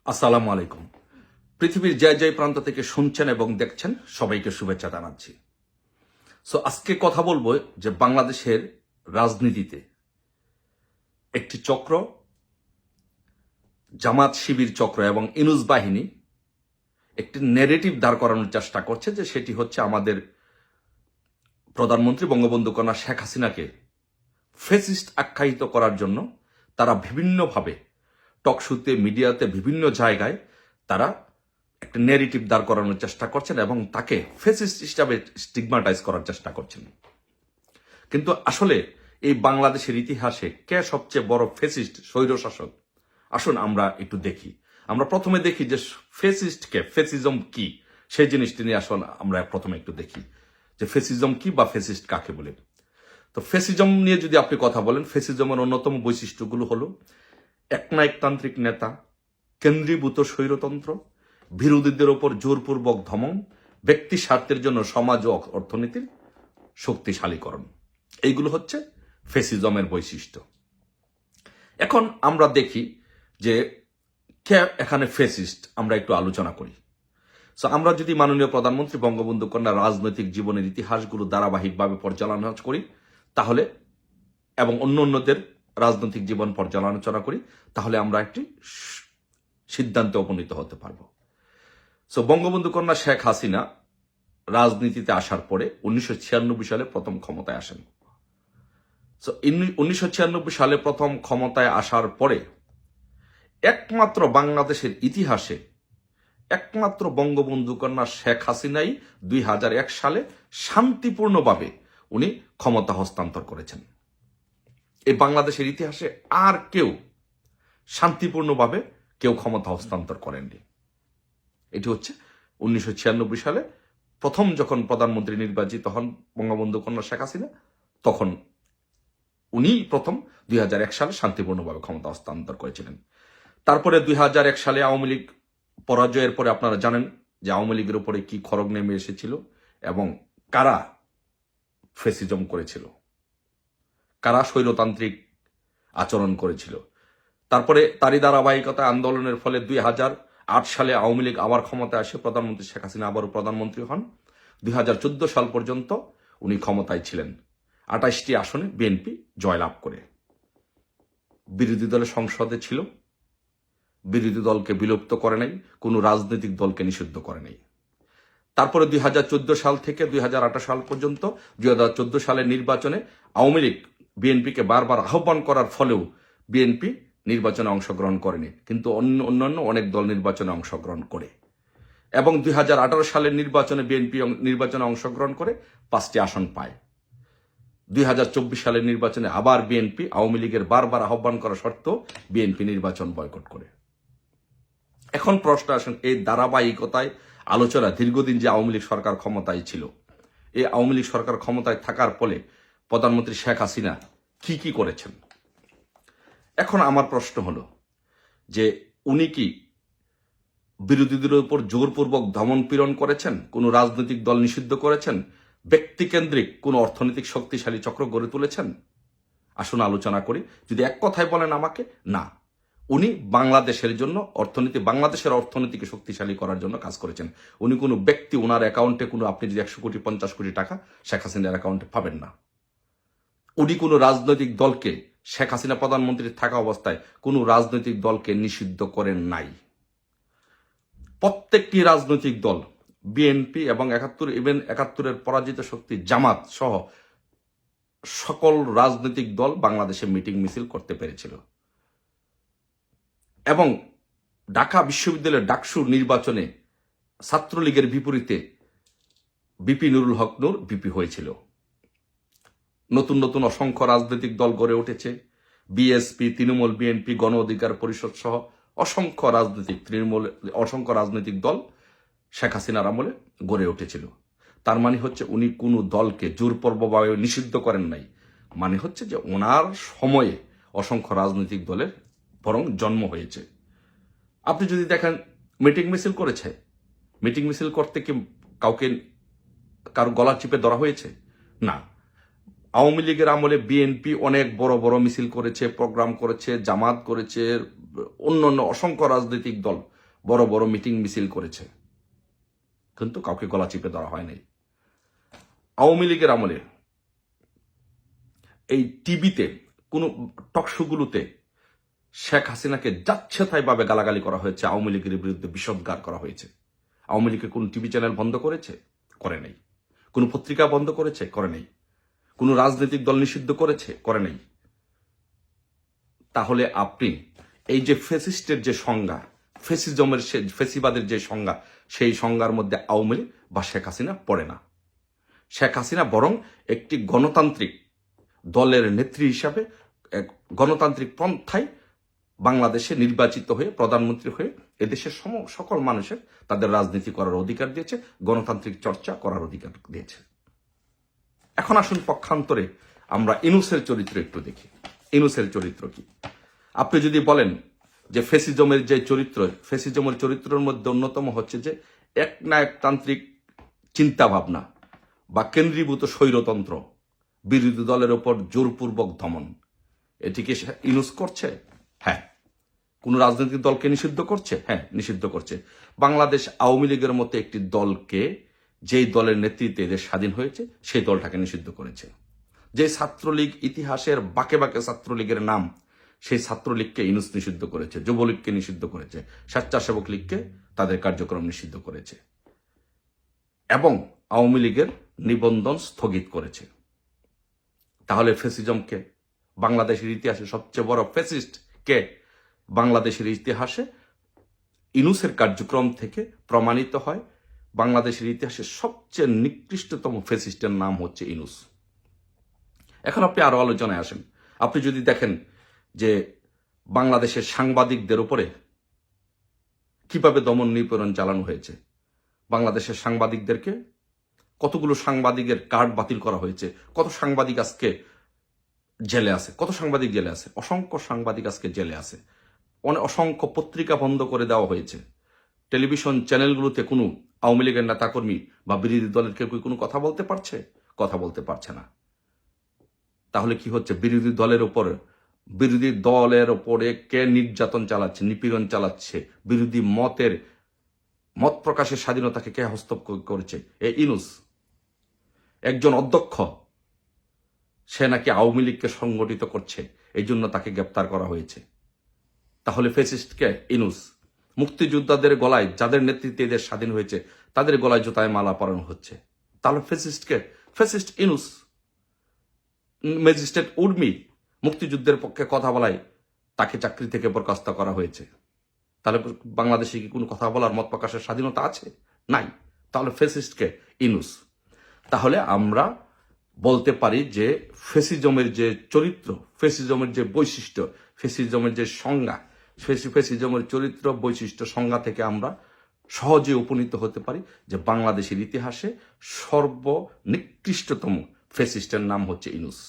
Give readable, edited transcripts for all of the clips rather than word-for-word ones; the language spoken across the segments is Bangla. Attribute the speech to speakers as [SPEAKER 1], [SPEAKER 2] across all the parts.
[SPEAKER 1] আসসালামু আলাইকুম। পৃথিবীর যে যে প্রান্ত থেকে শুনছেন এবং দেখছেন সবাইকে শুভেচ্ছা জানাচ্ছি। আজকে কথা বলবো যে বাংলাদেশের রাজনীতিতে একটি চক্র, জামাত শিবির চক্র এবং ইনুস বাহিনী একটি ন্যারেটিভ দাঁড় করানোর চেষ্টা করছে যে সেটি হচ্ছে আমাদের প্রধানমন্ত্রী বঙ্গবন্ধু কন্যা শেখ হাসিনাকে ফেসিস্ট আখ্যায়িত করার জন্য তারা বিভিন্নভাবে টকশোতে, মিডিয়াতে, বিভিন্ন জায়গায় তারা একটা ন্যারেটিভ দাঁড় করানোর চেষ্টা করছেন এবং তাকে ফেসিস্ট হিসাবে স্টিগমাটাইজ করার চেষ্টা করছেন। কিন্তু আসলে এই বাংলাদেশের ইতিহাসে কে সবচেয়ে বড় ফেসিস্ট স্বৈরশাসক? আসুন আমরা একটু দেখি। আমরা প্রথমে দেখি যে ফেসিস্ট কে, ফেসিজম কি, সেই জিনিসটি নিয়ে আসুন আমরা প্রথমে একটু দেখি যে ফেসিজম কি বা ফেসিস্ট কাকে বলে। তো ফেসিজম নিয়ে যদি আপনি কথা বলেন, ফেসিজমের অন্যতম বৈশিষ্ট্যগুলো হলো একনায়কতান্ত্রিক নেতা, কেন্দ্রীভূত স্বৈরতন্ত্র, বিরোধীদের ওপর জোরপূর্বক ধমন, ব্যক্তি স্বার্থের জন্য সমাজ ও অর্থনীতির শক্তিশালীকরণ। এইগুলো হচ্ছে ফেসিজমের বৈশিষ্ট্য। এখন আমরা দেখি যে কে এখানে ফেসিস্ট, আমরা একটু আলোচনা করি। আমরা যদি মাননীয় প্রধানমন্ত্রী বঙ্গবন্ধু কন্যা রাজনৈতিক জীবনের ইতিহাসগুলো ধারাবাহিকভাবে পর্যালোচনা করি তাহলে, এবং অন্যদের রাজনৈতিক জীবন পর্যালোচনা করি, তাহলে আমরা একটি সিদ্ধান্তে উপনীত হতে পারবো। বঙ্গবন্ধু কন্যা শেখ হাসিনা রাজনীতিতে আসার পরে 1996 সালে প্রথম ক্ষমতায় আসেন। 1996 সালে প্রথম ক্ষমতায় আসার পরে একমাত্র বাংলাদেশের ইতিহাসে একমাত্র বঙ্গবন্ধু কন্যা শেখ হাসিনাই 2001 সালে শান্তিপূর্ণভাবে উনি ক্ষমতা হস্তান্তর করেছেন। এই বাংলাদেশের ইতিহাসে আর কেউ শান্তিপূর্ণভাবে কেউ ক্ষমতা হস্তান্তর করেননি। এটি হচ্ছে 1996 সালে প্রথম যখন প্রধানমন্ত্রী নির্বাচিত হন বঙ্গবন্ধু কন্যা শেখ হাসিনা, তখন উনি প্রথম 2001 সালে শান্তিপূর্ণভাবে ক্ষমতা হস্তান্তর করেছিলেন। তারপরে 2001 সালে আওয়ামী লীগ পরাজয়ের পরে আপনারা জানেন যে আওয়ামী লীগের উপরে কি খড়গ নেমে এসেছিল এবং কারা ফেসিজম করেছিল, কারা স্বৈরতান্ত্রিক আচরণ করেছিল। তারপরে তারই ধারাবাহিকতা আন্দোলনের ফলে 2008 সালে আওয়ামী লীগ আবার ক্ষমতায় আসে, প্রধানমন্ত্রী শেখ হাসিনা আবারও প্রধানমন্ত্রী হন। 2014 সাল পর্যন্ত উনি ক্ষমতায় ছিলেন, 28টি আসনে বিএনপি জয়লাভ করে। বিরোধী দলের সংসদে ছিল, বিরোধী দলকে বিলুপ্ত করে নাই, কোনো রাজনৈতিক দলকে নিষিদ্ধ করে নাই। তারপরে 2014 সাল থেকে 2018 সাল পর্যন্ত 2014 সালের নির্বাচনে আওয়ামী লীগ বিএনপিকে বারবার আহ্বান করার ফলেও বিএনপি নির্বাচনে অংশগ্রহণ করেনি, কিন্তু অন্যান্য অনেক দল নির্বাচনে অংশগ্রহণ করে। এবং 2018 সালের নির্বাচনে বিএনপি নির্বাচনে অংশগ্রহণ করে 5টি আসন পায়। 2024 সালের নির্বাচনে আবার বিএনপি আওয়ামী লীগের বারবার আহ্বান করা সত্ত্বেও বিএনপি নির্বাচন বয়কট করে। এখন প্রশ্ন আসেন, এই ধারাবাহিকতায় আলোচনা দীর্ঘদিন যে আওয়ামী লীগ সরকার ক্ষমতায় ছিল, এই আওয়ামী লীগ সরকার ক্ষমতায় থাকার ফলে প্রধানমন্ত্রী শেখ হাসিনা কি কি করেছেন। এখন আমার প্রশ্ন হলো যে উনি কি বিরোধীদের উপর জোরপূর্বক দমন পীড়ন করেছেন, কোন রাজনৈতিক দল নিষিদ্ধ করেছেন, ব্যক্তিকেন্দ্রিক কোন অর্থনৈতিক শক্তিশালী চক্র গড়ে তুলেছেন? আসুন আলোচনা করি। যদি এক কথায় বলেন আমাকে, না, উনি বাংলাদেশের জন্য বাংলাদেশের অর্থনীতিকে শক্তিশালী করার জন্য কাজ করেছেন। উনি কোনো ব্যক্তি, ওনার অ্যাকাউন্টে কোনো, আপনি যদি 100 কোটি 50 কোটি টাকা শেখ হাসিনার অ্যাকাউন্টে পাবেন না। উনি কোনো রাজনৈতিক দলকে, শেখ হাসিনা প্রধানমন্ত্রী থাকা অবস্থায় কোনো রাজনৈতিক দলকে নিষিদ্ধ করেন নাই। প্রত্যেকটি রাজনৈতিক দল, বিএনপি এবং 71-এর পরাজিত শক্তি জামাত সহ সকল রাজনৈতিক দল বাংলাদেশে মিটিং মিছিল করতে পেরেছিল। এবং ঢাকা বিশ্ববিদ্যালয়ের ডাকসু নির্বাচনে ছাত্রলীগের বিপরীতে বিপি নুরুল হক নূর বিপি হয়েছিল। নতুন নতুন অসংখ্য রাজনৈতিক দল গড়ে উঠেছে, বিএসপি, তৃণমূল, বিএনপি, গণ অধিকার পরিষদ সহ অসংখ্য রাজনৈতিক দল শেখ হাসিনার আমলে গড়ে উঠেছিল। তার মানে হচ্ছে উনি কোনো দলকে জোরপূর্বকভাবে নিষিদ্ধ করেন নাই। মানে হচ্ছে যে ওনার সময়ে অসংখ্য রাজনৈতিক দলের বরং জন্ম হয়েছে। আপনি যদি দেখেন মিটিং মিছিল করেছে, মিটিং মিছিল করতে কি কারো গলা চিপে ধরা হয়েছে? না। আওয়ামী লীগের আমলে বিএনপি অনেক বড় বড় মিছিল করেছে, প্রোগ্রাম করেছে, জামাত করেছে, অন্যান্য অসংখ্য রাজনৈতিক দল বড় বড় মিটিং মিছিল করেছে, কিন্তু কাউকে গলা চিপে ধরা হয় নাই। আওয়ামী লীগের আমলে এই টিভিতে কোন টকশোগুলোতে শেখ হাসিনাকে যাচ্ছে তাই ভাবে গালাগালি করা হয়েছে, আওয়ামী লীগের বিরুদ্ধে বিষোদ্গার করা হয়েছে। আওয়ামী লীগের কোন টিভি চ্যানেল বন্ধ করেছে? করে নাই। কোন পত্রিকা বন্ধ করেছে? করে নাই। কোন রাজনৈতিক দল নিষিদ্ধ করেছে? করে নাই। তাহলে আপনি এই যে ফেসিস্টের যে সংজ্ঞা, ফেসিজমের ফেসিবাদের যে সংজ্ঞা, সেই সংজ্ঞার মধ্যে আওয়ামী লীগ বা শেখ হাসিনা পড়ে না। শেখ হাসিনা বরং একটি গণতান্ত্রিক দলের নেত্রী হিসাবে গণতান্ত্রিক পন্থায় বাংলাদেশে নির্বাচিত হয়ে প্রধানমন্ত্রী হয়ে এদেশের সকল মানুষের তাদের রাজনীতি করার অধিকার দিয়েছে, গণতান্ত্রিক চর্চা করার অধিকার দিয়েছে। এখন আসুন পক্ষান্তরে আমরা ইনুসের চরিত্র একটু দেখি। ইনুসের চরিত্র কি? আপনি যদি বলেন যে ফেসিজমের যে চরিত্র, ফেসিজমের চরিত্রের মধ্যে অন্যতম হচ্ছে যে একনায়কতান্ত্রিক চিন্তা ভাবনা বা কেন্দ্রীভূত স্বৈরতন্ত্র, বিরোধী দলের ওপর জোরপূর্বক দমন, এটিকে ইনুস করছে? হ্যাঁ। কোন রাজনৈতিক দলকে নিষিদ্ধ করছে? হ্যাঁ, নিষিদ্ধ করছে। বাংলাদেশ আওয়ামী লীগের মতো একটি দলকে, যেই দলের নেতৃত্বে দেশ স্বাধীন হয়েছে, সেই দলটাকে নিষিদ্ধ করেছে। যে ছাত্রলীগ ইতিহাসের বাকে বাকে ছাত্রলীগের নাম, সেই ছাত্রলীগকে ইনুস নিষিদ্ধ করেছে, যুবলীগকে নিষিদ্ধ করেছে, স্বেচ্ছাসেবক লীগকে তাদের কার্যক্রম নিষিদ্ধ করেছে এবং আওয়ামী লীগের নিবন্ধন স্থগিত করেছে। তাহলে ফেসিজমকে, বাংলাদেশের ইতিহাসে সবচেয়ে বড় ফেসিস্ট কে? বাংলাদেশের ইতিহাসে ইনুসের কার্যক্রম থেকে প্রমাণিত হয় বাংলাদেশের ইতিহাসে সবচেয়ে নিকৃষ্টতম ফেসিস্টের নাম হচ্ছে ইনুস। এখন আপনি আরো আলোচনায় আসেন। আপনি যদি দেখেন যে বাংলাদেশের সাংবাদিকদের উপরে কিভাবে দমন নিপীড়ন চালানো হয়েছে, বাংলাদেশের সাংবাদিকদেরকে কতগুলো সাংবাদিকের কার্ড বাতিল করা হয়েছে, কত সাংবাদিক আজকে জেলে আছে, কত সাংবাদিক জেলে আছে, অসংখ্য সাংবাদিক আজকে জেলে আছে, অসংখ্য পত্রিকা বন্ধ করে দেওয়া হয়েছে। টেলিভিশন চ্যানেলগুলোতে কোনো আওয়ামী লীগের নেতাকর্মী বা বিরোধী দলের কেউ কোনো কথা বলতে পারছে? কথা বলতে পারছে না। তাহলে কি হচ্ছে? বিরোধী দলের ওপরে কে নির্যাতন চালাচ্ছে, নিপীড়ন চালাচ্ছে? বিরোধী মত প্রকাশের স্বাধীনতাকে কে হস্তক্ষেপ করেছে? ইনুস, একজন অধ্যক্ষ, সে নাকি আওয়ামী লীগকে সংগঠিত করছে, এই জন্য তাকে গ্রেপ্তার করা হয়েছে। তাহলে ফেসিস্টকে ইনুস। মুক্তিযোদ্ধাদের গলায়, যাদের নেতৃত্বে দেশ স্বাধীন হয়েছে, তাদের গলায় জুতায় মালা পরানো হচ্ছে। তাহলে ফেসিস্টকে? ফেসিস্ট ইনুস। ম্যাজিস্ট্রেট উর্মি মুক্তিযুদ্ধের পক্ষে কথা বলায় তাকে চাকরি থেকে বরখাস্ত করা হয়েছে। তাহলে বাংলাদেশে কি কোনো কথা বলার, মত প্রকাশের স্বাধীনতা আছে? নাই। তাহলে ফেসিস্টকে ইনুস। তাহলে আমরা বলতে পারি যে ফেসিজমের যে চরিত্র, ফেসিজমের যে বৈশিষ্ট্য, ফেসিজমের যে সংজ্ঞা, ফেসিজমের চরিত্র, বৈশিষ্ট্য, সংজ্ঞা থেকে আমরা সহজে উপনীত হতে পারি যে বাংলাদেশের ইতিহাসে সর্বনিকৃষ্টতম ফেসিস্টের নাম হচ্ছে ইনুস।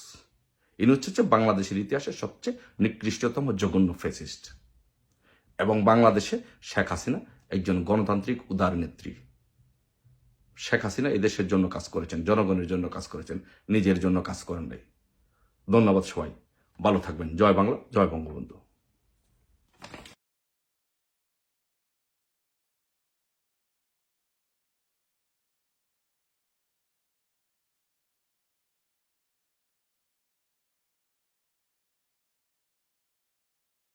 [SPEAKER 1] ইনুস হচ্ছে বাংলাদেশের ইতিহাসে সবচেয়ে নিকৃষ্টতম জঘন্য ফেসিস্ট। এবং বাংলাদেশে শেখ হাসিনা একজন গণতান্ত্রিক উদার নেত্রী। শেখ হাসিনা এদেশের জন্য কাজ করেছেন, জনগণের জন্য কাজ করেছেন, নিজের জন্য কাজ করেন নাই। ধন্যবাদ সবাই, ভালো থাকবেন। জয় বাংলা, জয় বঙ্গবন্ধু।